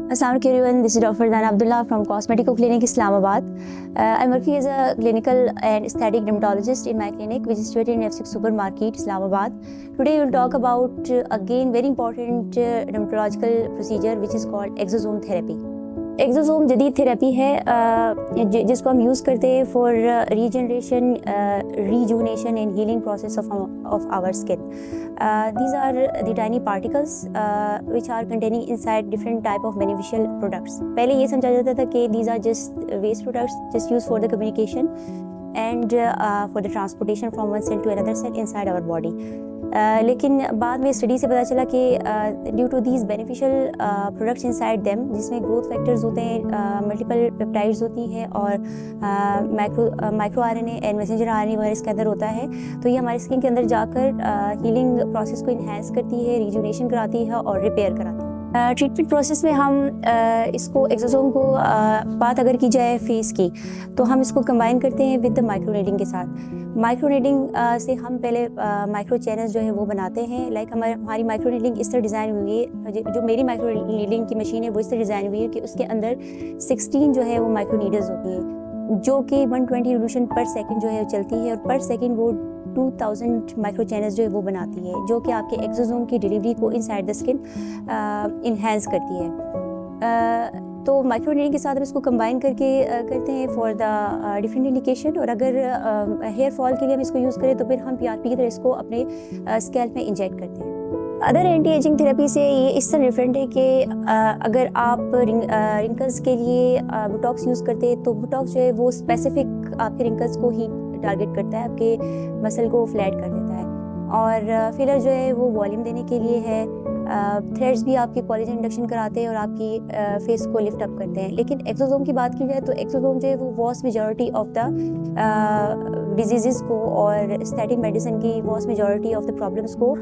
Assalamu alaikum everyone, this is Dr. Fardana Abdullah from Cosmetico Clinic, Islamabad. I'm working as a clinical and aesthetic dermatologist in my clinic, which is situated in F6 Supermarket, Islamabad. Today we'll talk about, again, very important dermatological procedure which is called exosome therapy. Exosome जदीद therapy है जिसको हम use करते हैं for regeneration, rejuvenation and healing process of our skin. These are the tiny particles which are containing inside different type of beneficial products. पहले ये समझा जाता था कि these are just waste products just used for the communication and for the transportation from one cell to another cell inside our body. लेकिन बाद में study से पता चला कि due to these beneficial products inside them, जिसमें growth factors होते हैं, मल्टीपल पेप्टाइड्स होती हैं और micro RNA and messenger RNA वगैरह इसके अंदर होता है, तो ये हमारे स्किन के अंदर जाकर हीलिंग प्रोसेस को इन्हेंस करती है, रिजुनेशन कराती है और रिपेयर कराती है। ट्रीटमेंट प्रोसेस में हम इसको एक्सोसोम को बात अगर की जाए फेस की, तो हम इसको कंबाइन करते हैं विद द माइक्रोनेडिंग के साथ। माइक्रोनेडिंग से हम पहले माइक्रो चैनल्स जो है वो बनाते हैं। लाइक हमारी माइक्रोनेडिंग इस तरह डिज़ाइन हुई है, जो मेरी माइक्रोनेडिंग की मशीन है वो इस तरह डिज़ाइन हुई है कि उसके अंदर 16 जो है वो माइक्रोनीडल्स होती है, जो कि 120 रिवोल्यूशन पर सेकंड जो है चलती है, और पर सेकंड वो 2000 माइक्रो चैनल्स जो है वो बनाती है, जो कि आपके एक्सोसोम की डिलीवरी को इनसाइड द स्किन इन्हेंस करती है। तो माइक्रोनेडिंग के साथ हम इसको कंबाइन करके करते हैं फॉर द डिफरेंट इंडिकेशन। और अगर हेयर फॉल के लिए हम इसको यूज़ करें तो फिर हम पीआरपी की तरह इसको अपने स्कैल्प में इंजेक्ट करते हैं। अदर एंटी एजिंग थेरेपी से ये इस तरह डिफरेंट है कि अगर आप रिंकल्स के लिए बोटॉक्स यूज़ करते हैं तो बोटॉक्स जो है वो स्पेसिफिक आपके रिंकल्स को ही टारगेट करता है, आपके मसल को फ्लैट कर देता है। और फिलर जो है वो वॉल्यूम देने के लिए है। थ्रेड्स भी आपकी कोलेजन इंडक्शन कराते हैं और आपकी फेस को लिफ्ट अप करते हैं। लेकिन एक्सोसोम की बात की जाए तो एक्सोसोम जो है वो वॉस्ट मेजॉरिटी ऑफ द डिजीज़ को और एस्थेटिक मेडिसिन की वॉस्ट मेजॉरिटी ऑफ द प्रॉब्लम्स को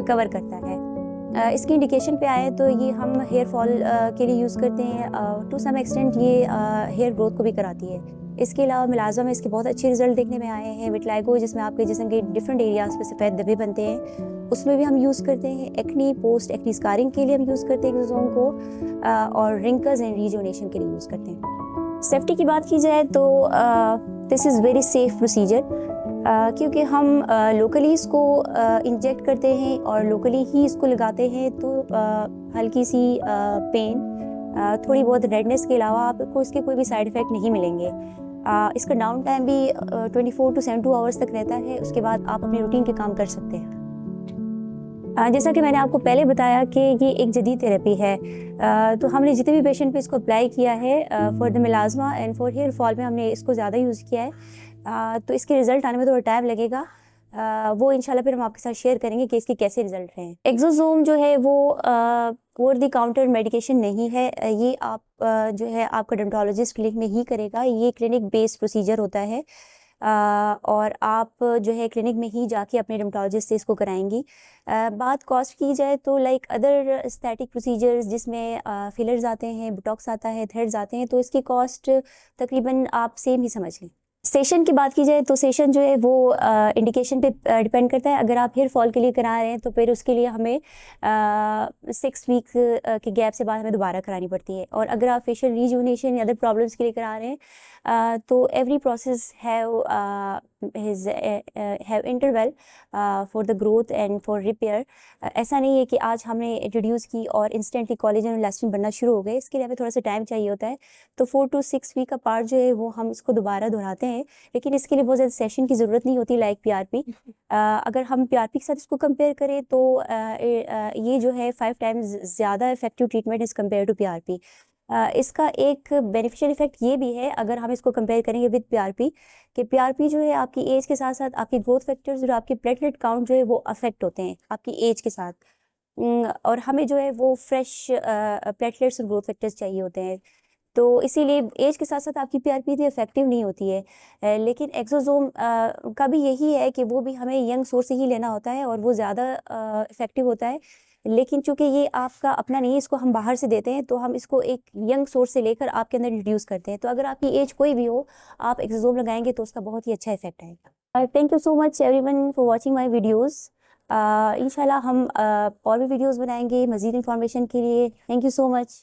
कवर करता है। इसकी इंडिकेशन पे आए तो ये हम हेयर फॉल के लिए यूज़ करते हैं। टू सम एक्सटेंट ये हेयर ग्रोथ को भी कराती है। इसके अलावा मिलाज़ा में इसके बहुत अच्छे रिजल्ट देखने में आए हैं। विटलाइगो, जिसमें आपके जिस्म के डिफरेंट एरियाज पे सफ़ेद धब्बे बनते हैं, उसमें भी हम यूज़ करते हैं। एक्नी, पोस्ट एक्नी स्कारिंग के लिए हम यूज़ करते हैं एक्सोसोम को, और रिंकल्स एंड रिजुवेनेशन के लिए यूज़ करते हैं। सेफ्टी की बात की जाए तो this is very safe procedure, क्योंकि हम लोकली इसको इंजेक्ट करते हैं और लोकली ही इसको लगाते हैं, तो हल्की सी पेन, थोड़ी बहुत रेडनेस के अलावा आपको इसके कोई भी साइड इफ़ेक्ट नहीं मिलेंगे। इसका डाउन टाइम भी 24 to 72 आवर्स तक रहता है। उसके बाद आप अपने रूटीन के काम कर सकते हैं। जैसा कि मैंने आपको पहले बताया कि ये एक जदीद थेरेपी है, तो हमने जितने भी पेशेंट पे इसको अप्लाई किया है for the melasma and for hair fall में हमने इसको ज़्यादा यूज़ किया है। तो इसके रिज़ल्ट आने में थोड़ा टाइम लगेगा, वो इंशाल्लाह फिर हम आपके साथ शेयर करेंगे कि इसके कैसे रिजल्ट रहे हैं। एक्सोसोम जो है वो ओवर द काउंटर मेडिकेशन नहीं है, ये आप जो है आपका डर्मेटोलॉजिस्ट क्लिनिक में ही करेगा। ये क्लिनिक बेस्ड प्रोसीजर होता है, और आप जो है क्लिनिक में ही जाके अपने डर्मेटोलॉजिस्ट से इसको कराएंगी। बात कॉस्ट की जाए तो लाइक अदर एस्थेटिक प्रोसीजर्स जिसमें फिलर्स आते हैं, बोटॉक्स आता है, थ्रेड्स आते हैं, तो इसकी कॉस्ट तकरीबन आप सेम ही समझ लें। सेशन की बात की जाए तो सेशन जो है वो इंडिकेशन पे डिपेंड करता है। अगर आप हेयर फॉल के लिए करा रहे हैं तो फिर उसके लिए हमें 6 वीक के गैप से बाद हमें दोबारा करानी पड़ती है। और अगर आप फेशियल रिजुवेनेशन या अदर प्रॉब्लम्स के लिए करा रहे हैं तो every process have interval for the growth and for repair. ऐसा नहीं है कि आज हमने इंट्रोड्यूस की और इंस्टेंटली कोलेजन और इलास्टिन बनना शुरू हो गए। इसके लिए हमें थोड़ा सा टाइम चाहिए होता है, तो 4 to 6 वीक का पार्ट जो है वो हम इसको दोबारा दोहराते हैं। लेकिन इसके लिए बहुत ज़्यादा सेशन की ज़रूरत नहीं होती लाइक पीआरपी। अगर हम पीआरपी के साथ इसको कंपेयर करें तो ये जो है 5 टाइम्स ज़्यादा effective treatment is compare to PRP. इसका एक बेनिफिशियल इफेक्ट ये भी है, अगर हम इसको कंपेयर करेंगे विद पीआरपी, कि पीआरपी जो है आपकी एज के साथ साथ आपकी ग्रोथ फैक्टर्स और आपके प्लेटलेट काउंट जो है वो अफेक्ट होते हैं आपकी एज के साथ। और हमें जो है वो फ्रेश प्लेटलेट्स और ग्रोथ फैक्टर्स चाहिए होते हैं, तो इसीलिए एज के साथ साथ आपकी पीआरपी इतनी इफेक्टिव नहीं होती है। लेकिन एक्सोसोम का भी यही है कि वो भी हमें यंग सोर्स से ही लेना होता है और वो ज़्यादा इफेक्टिव होता है। लेकिन चूंकि ये आपका अपना नहीं है, इसको हम बाहर से देते हैं, तो हम इसको एक यंग सोर्स से लेकर आपके अंदर इंट्रोड्यूस करते हैं। तो अगर आपकी एज कोई भी हो, आप एक्सोसोम लगाएंगे तो उसका बहुत ही अच्छा इफेक्ट आएगा। Thank you so much everyone for watching my videos. इंशाल्लाह हम और भी वीडियोज़ बनाएंगे मज़ीद इंफॉर्मेशन के लिए। Thank you so much.